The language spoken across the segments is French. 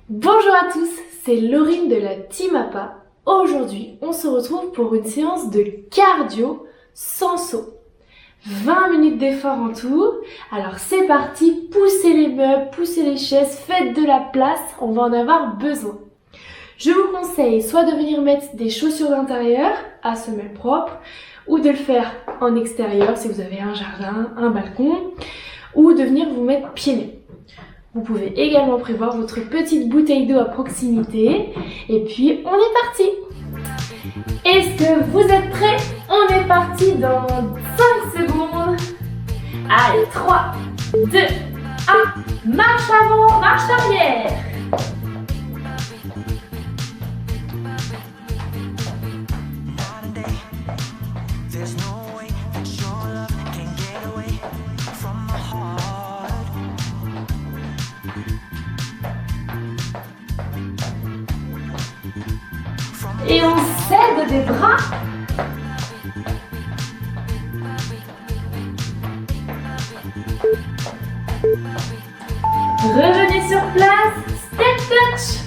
Bonjour à tous, c'est Laurine de la Team APA. Aujourd'hui, on se retrouve pour une séance de cardio sans saut. 20 minutes d'effort en tout. Alors c'est parti, poussez les meubles, poussez les chaises, faites de la place, on va en avoir besoin. Je vous conseille soit de venir mettre des chaussures d'intérieur à semelles propres, ou de le faire en extérieur si vous avez un jardin, un balcon, ou de venir vous mettre pieds nus. Vous pouvez également prévoir votre petite bouteille d'eau à proximité. Et puis, on est parti! Est-ce que vous êtes prêts? On est parti dans 5 secondes. Allez, 3, 2, 1. Marche avant, marche arrière. Et on s'aide des bras. Revenez sur place, step touch.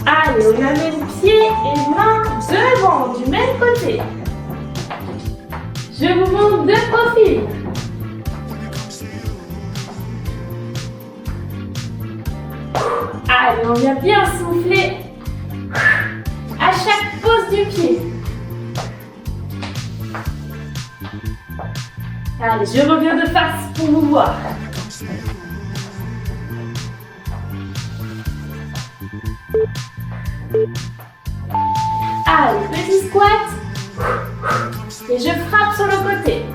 Allez, on amène pieds et mains devant du même côté. Je vous montre de profil. Allez, on vient bien souffler à chaque pose du pied. Allez, je reviens de face pour vous voir. Allez, petit squat. Et je frappe sur le côté.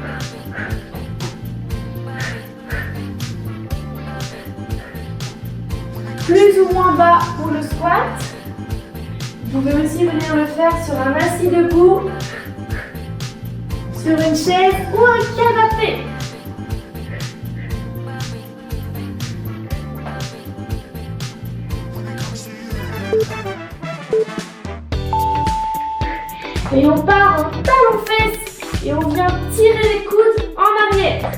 Plus ou moins bas pour le squat. Vous pouvez aussi venir le faire sur un assis debout, sur une chaise ou un canapé. Et on part en talons-fesses et on vient tirer les coudes en arrière.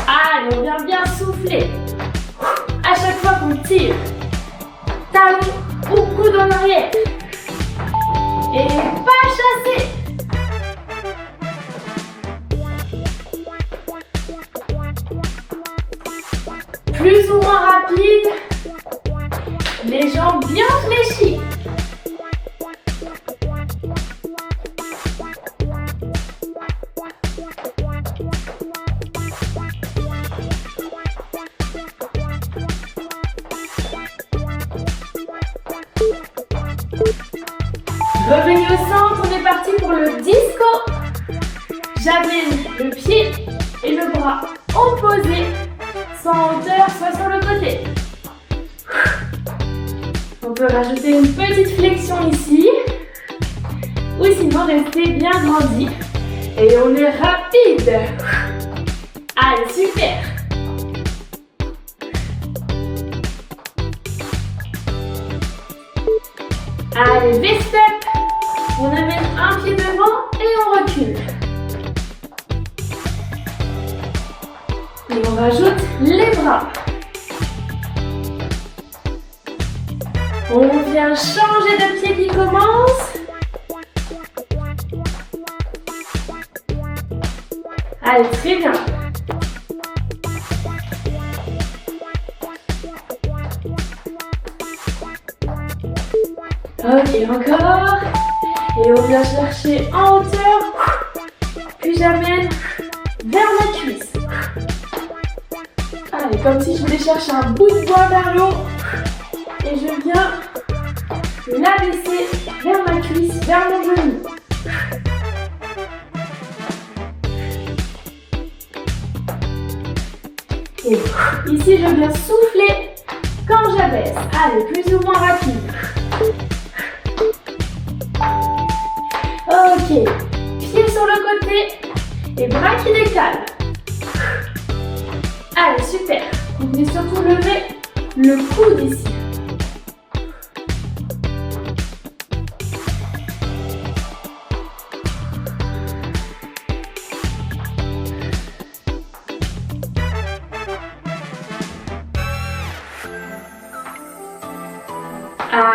Allez, on vient bien souffler. À chaque fois qu'on tire, talons ou coudes en arrière. Et pas chasser. Plus ou moins rapide. Les jambes bien fléchies. Revenez au centre, on est parti pour le disco. J'amène le pied et le bras opposés, soit en hauteur, soit sur le côté. On peut rajouter une petite flexion ici, ou sinon rester bien grandi. Et on est rapide. Allez, super. Allez, V-step. On amène un pied devant et on recule. Et on rajoute les bras. On vient changer de pied qui commence. Allez, très bien. Ok, encore. Et on vient chercher en hauteur. Puis j'amène vers ma cuisse. Allez, comme si je voulais chercher un bout de bois vers le haut. Et je viens la baisser vers ma cuisse, vers mon genou. Et ici, je viens souffler quand j'abaisse. Allez, plus ou moins rapide. Ok. Pieds sur le côté et bras qui décalent. Allez, super. Vous venez surtout lever le coude ici.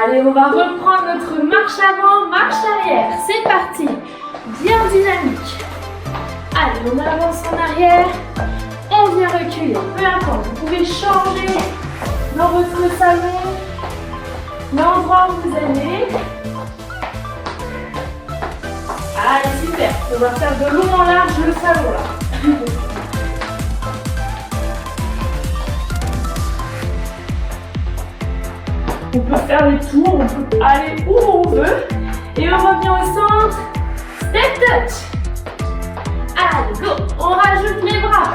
Allez, on va reprendre notre marche avant, marche arrière. C'est parti. Bien dynamique. Allez, on avance en arrière. On vient reculer. Peu importe, vous pouvez changer dans votre salon l'endroit où vous allez. Allez, super. On va faire de long en large le salon là. On peut faire les tours, on peut aller où on veut. Et on revient au centre. Step touch. Allez, go. On rajoute les bras.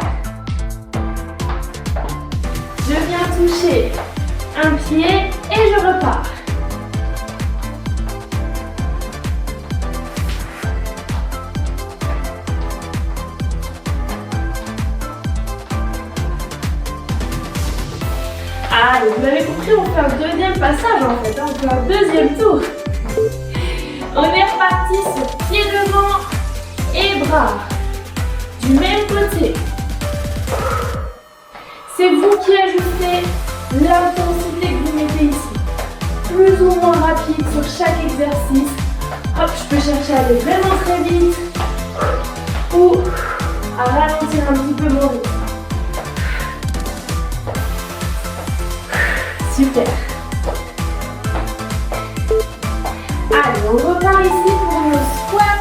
Je viens toucher un pied et je repars. Allez, vous avez compris, on fait un deuxième passage en fait, on fait un deuxième tour. On est reparti sur pied devant et bras. Du même côté. C'est vous qui ajustez l'intensité que vous mettez ici. Plus ou moins rapide sur chaque exercice. Hop, je peux chercher à aller vraiment très vite ou à ralentir un petit peu mon rythme. Super. Allez, on repart ici pour le squat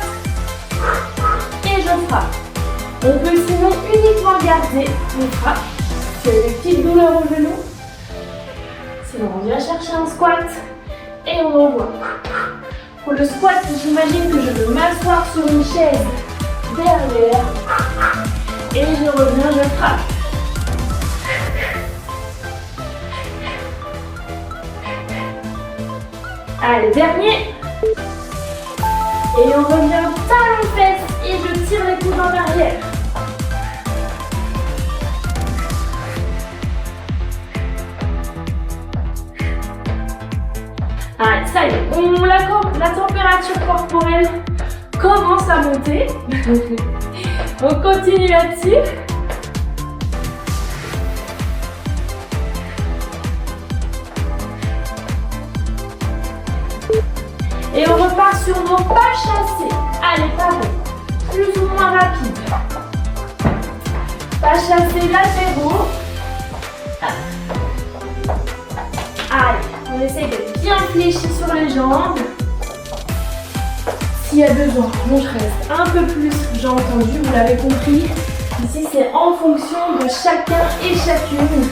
et je frappe. On peut sinon uniquement garder les frappes. Si vous avez des petites douleurs au genou, sinon on vient chercher un squat et on envoie. Pour le squat, j'imagine que je veux m'asseoir sur une chaise derrière et je reviens, je frappe. Allez, dernier. Et on revient talon-fesse et je tire les coudes en arrière. Allez, ça y est, la température corporelle commence à monter. On continue là-dessus. Et on repart sur nos pas chassés. Allez, pareil. Plus ou moins rapide. Pas chassés latéraux. Allez, on essaye d'être bien fléchi sur les jambes. S'il y a besoin, bon, je reste un peu plus, j'ai entendu, vous l'avez compris. Ici, c'est en fonction de chacun et chacune.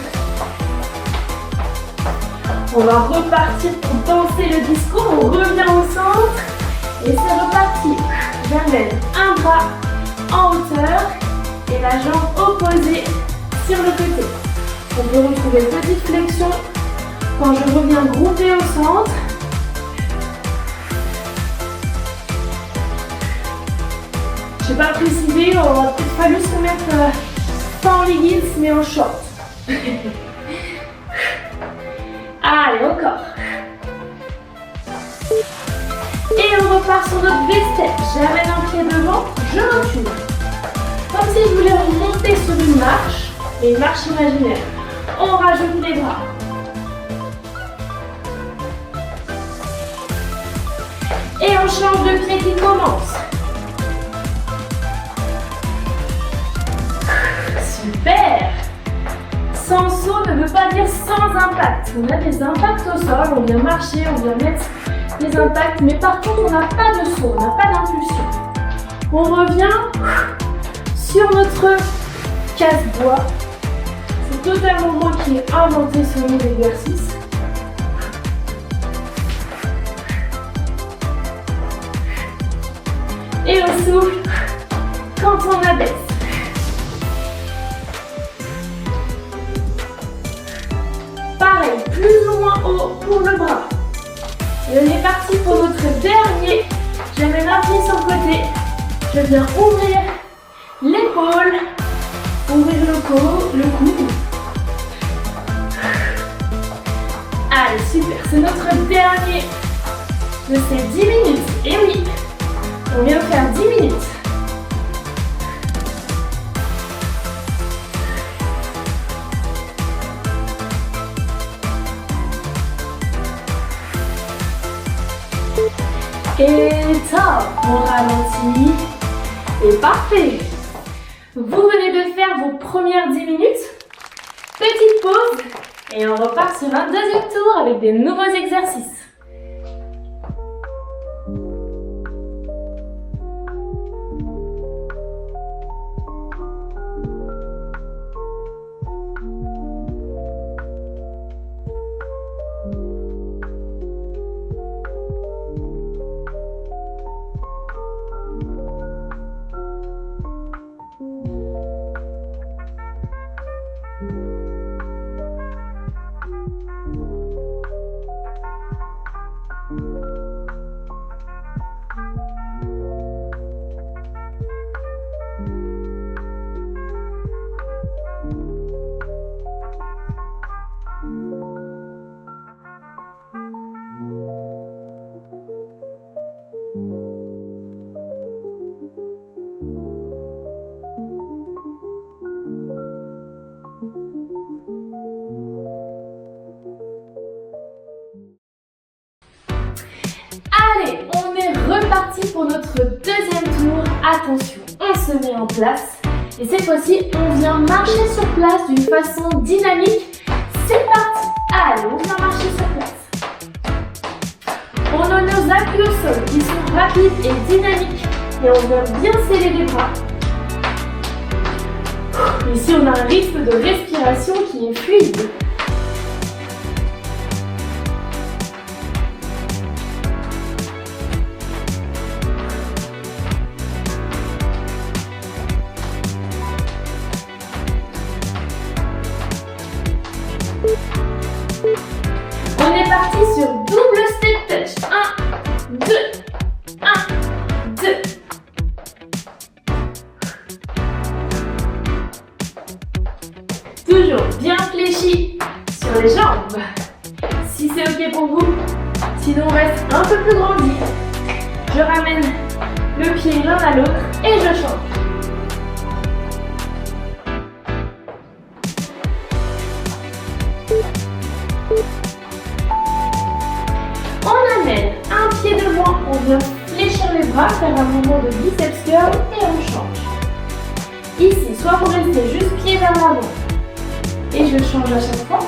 On va repartir pour danser le disco. On revient au centre et c'est reparti. J'amène un bras en hauteur et la jambe opposée sur le côté. On peut retrouver une petite flexion quand je reviens grouper au centre. Je n'ai pas précisé, il aura peut-être fallu se mettre pas en leggings mais en short. Allez, encore. Et on repart sur notre V-step. J'amène un pied devant, je recule. Comme si je voulais remonter sur une marche imaginaire. On rajoute les bras. Et on change de pied qui commence. Super! Sans saut ne veut pas dire sans impact. On a des impacts au sol, on vient marcher, on vient mettre des impacts, mais par contre on n'a pas de saut, on n'a pas d'impulsion. On revient sur notre casse-bois. C'est totalement moi qui ai inventé ce nouvel exercice. Et on souffle quand on abaisse. pied sur le côté. Je viens ouvrir l'épaule, ouvrir le cou. Allez, super, c'est notre dernier de ces 10 minutes. Et oui, on vient de faire 10 minutes. Et top, on ralentit. Et parfait. Vous venez de faire vos premières 10 minutes. Petite pause. Et on repart sur un deuxième tour avec des nouveaux exercices. Allez, on est reparti pour notre deuxième tour. Attention, on se met en place. Et cette fois-ci, on vient marcher sur place d'une façon dynamique. C'est parti. Allez, on vient marcher sur place. On a nos appuis au sol qui sont rapides et dynamiques. Et on vient bien serrer les bras. Ici, on a un rythme de respiration qui est fluide. On est parti sur double step touch. 1, 2, 1, 2. Toujours bien fléchi sur les jambes. Si c'est ok pour vous, sinon on reste un peu plus grandi. Je ramène le pied l'un à l'autre et je change. On amène un pied devant, on vient fléchir les bras, faire un mouvement de biceps curl et on change. Ici, soit vous restez juste pied vers l'avant et je change à chaque fois,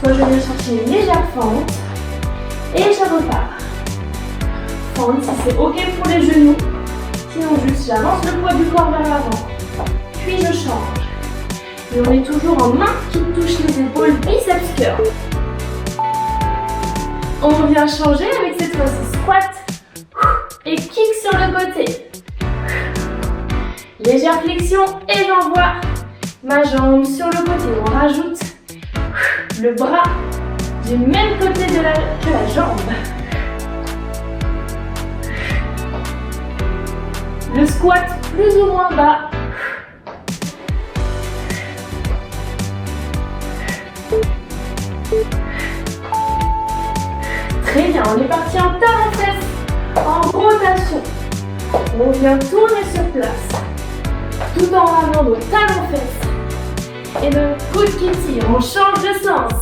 soit je viens chercher une légère fente et je repars. Fente si c'est ok pour les genoux, sinon juste j'avance le poids du corps vers l'avant, puis je change. Et on est toujours en main qui touche les épaules, biceps curl. On vient changer avec cette fois-ci squat et kick sur le côté. Légère flexion et j'envoie ma jambe sur le côté. On rajoute le bras du même côté que la jambe. Le squat plus ou moins bas. Très bien, on est parti en talon-fesse, en rotation. On vient tourner sur place, tout en ramenant nos talons-fesses. Et le coude qui tire, on change de sens.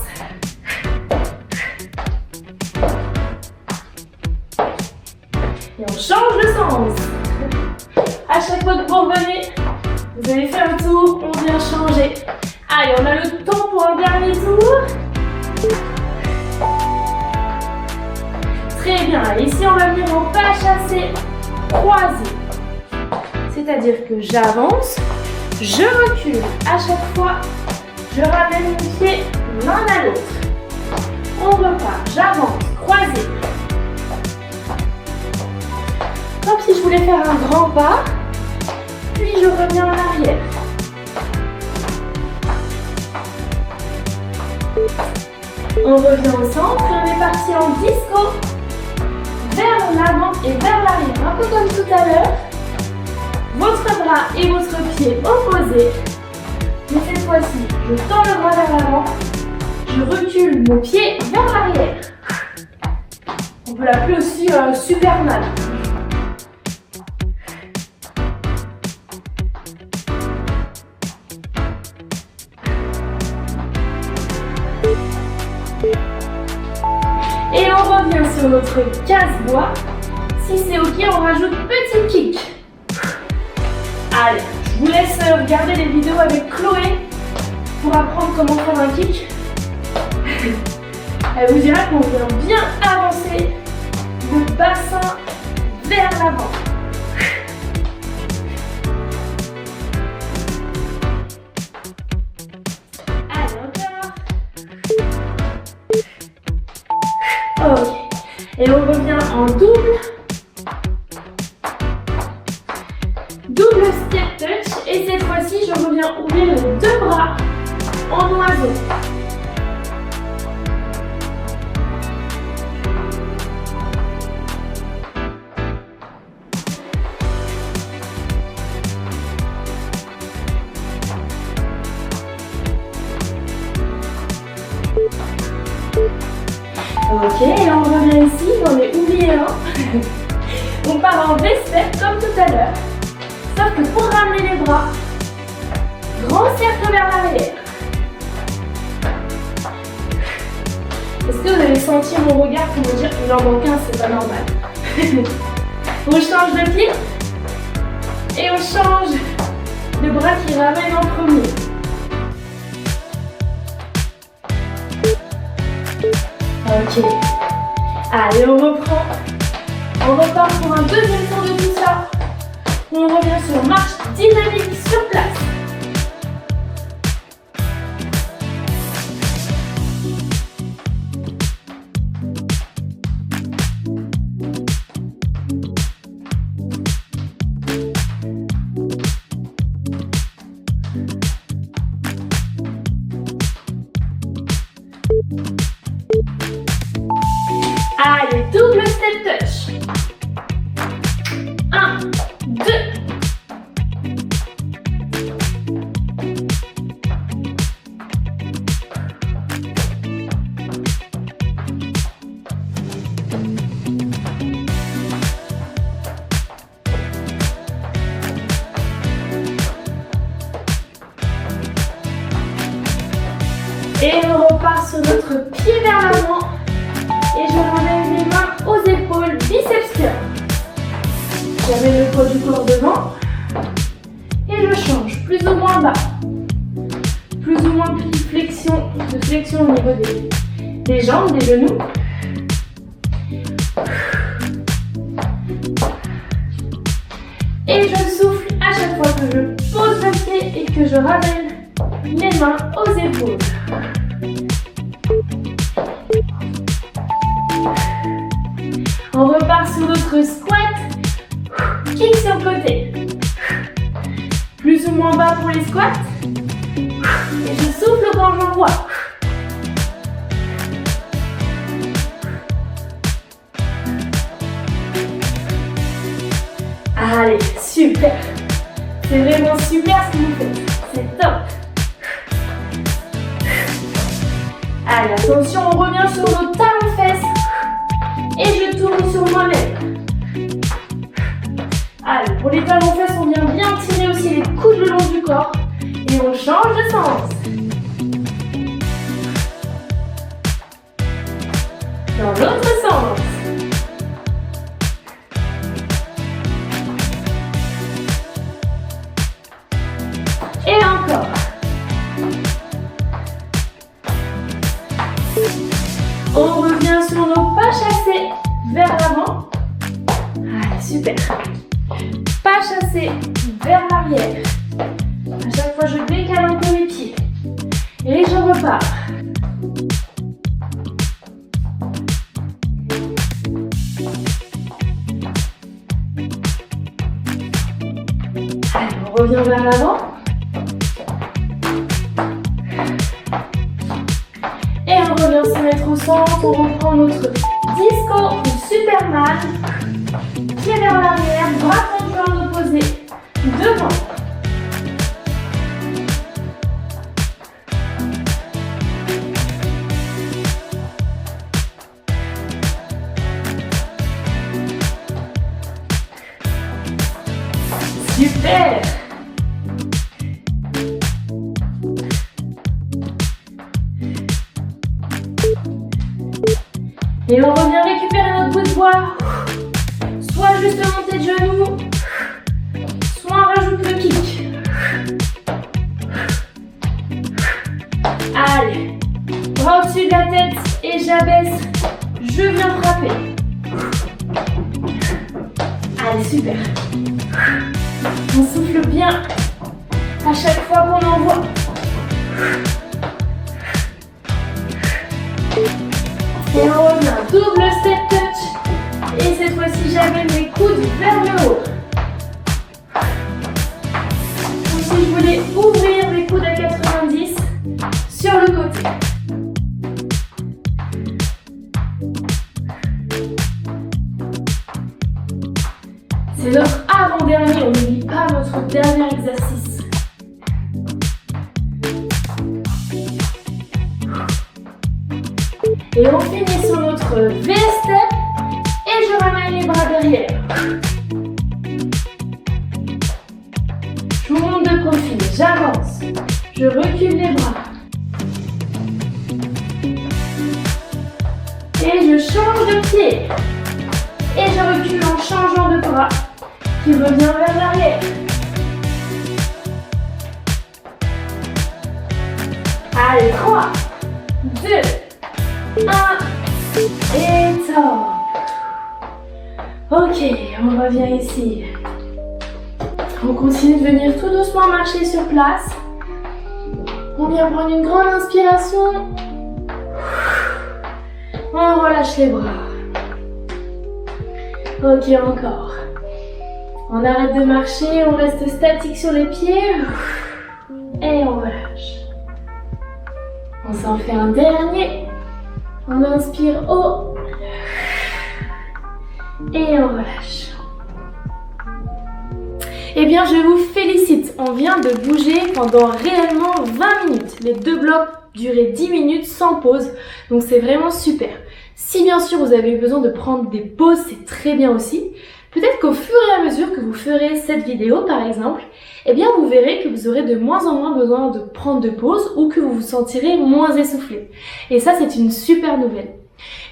Et on change de sens. À chaque fois que vous revenez, vous allez faire un tour, on vient changer. Allez, on a le temps pour un dernier tour. Très bien, ici on va venir en pas chassé croisé. C'est-à-dire que j'avance, je recule. À chaque fois, je ramène mon pied l'un à l'autre. On repart, j'avance, croisé. Comme si je voulais faire un grand pas, puis je reviens en arrière. On revient au centre et on est parti en disco. vers l'avant et vers l'arrière, un peu comme tout à l'heure. Votre bras et votre pied opposés. Mais cette fois-ci, je tends le bras vers l'avant. Je recule mon pied vers l'arrière. On peut l'appeler aussi Superman. Et on revient sur notre casse-bois. Si c'est ok, on rajoute petit kick. Allez, je vous laisse regarder les vidéos avec Chloé pour apprendre comment faire un kick. Elle vous dira qu'on vient bien avancer le bassin vers l'avant. Allez, encore. Ok. Et on revient en double. Double step touch. Et cette fois-ci, je reviens ouvrir les deux bras en oiseau. Ok, et on revient ici, j'en ai oublié un. On part en V-step comme tout à l'heure. Sauf que pour ramener les bras, grand cercle vers l'arrière. Est-ce que vous avez senti mon regard pour me dire qu'il en manque un, c'est pas normal. On change de pied et on change le bras qui ramène en premier. Ok. Allez, on reprend. On repart pour un deuxième tour de tout ça. On revient sur marche dynamique sur place. Allez, double step touch. 1, 2. Et on repart sur notre pied vers l'avant. Et je ramène les mains aux épaules, biceps curl. J'amène le poids du corps devant. Et je change, plus ou moins bas. Plus ou moins de flexion au niveau des jambes, des genoux. Et je souffle à chaque fois que je pose le pied et que je ramène les mains aux épaules. On repart sur notre squat. Kick sur le côté. Plus ou moins bas pour les squats. Et je souffle quand j'envoie. Allez, super. C'est vraiment super ce que vous faites. C'est top. Allez, attention, on revient sur nos talons-fesses. Et je tourne sur moi-même. Allez, pour les talons-fesses, on vient bien tirer aussi les coudes le long du corps. Et on change de sens. Dans l'autre sens. Et encore. On revient sur nos pas chassés vers l'avant. Allez, super. Pas chassés vers l'arrière. À chaque fois, je décale un peu mes pieds. Et je repars. Allez, on revient vers l'avant. Et on revient se mettre au centre. On reprend notre disco ou Superman. Pied vers l'arrière, bras contre en opposé. Devant. Super! Et on revient récupérer notre bout de bois. Soit juste monter de genoux, soit on rajoute le kick. Allez, bras au-dessus de la tête et j'abaisse. Je viens frapper. Allez, super. On souffle bien à chaque fois qu'on envoie. Et on revient, double step touch. Et cette fois-ci, j'amène mes coudes vers le haut. Comme si je voulais ouvrir mes coudes à 90 sur le côté. C'est notre avant-dernier, on n'oublie pas notre dernier exercice. Et on finit sur notre V-step et je ramène les bras derrière. Je monte de profil, j'avance, je recule les bras. Et je change de pied. Et je recule en changeant de bras qui revient vers l'arrière. Allez, 3, 2, 1 et top. Ok, on revient ici. On continue de venir tout doucement marcher sur place. On vient prendre une grande inspiration. On relâche les bras. Ok, encore. On arrête de marcher, on reste statique sur les pieds. Et on relâche. On s'en fait un dernier. On inspire haut. Et on relâche. Eh bien, je vous félicite. On vient de bouger pendant réellement 20 minutes. Les deux blocs duraient 10 minutes sans pause. Donc, c'est vraiment super. Si bien sûr vous avez eu besoin de prendre des pauses, c'est très bien aussi. Peut-être qu'au fur et à mesure que vous ferez cette vidéo par exemple, eh bien vous verrez que vous aurez de moins en moins besoin de prendre de pauses ou que vous vous sentirez moins essoufflé. Et ça, c'est une super nouvelle.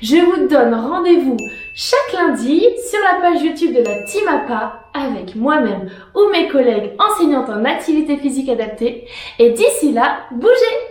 Je vous donne rendez-vous chaque lundi sur la page YouTube de la Team APA avec moi-même ou mes collègues enseignantes en activité physique adaptée. Et d'ici là, bougez!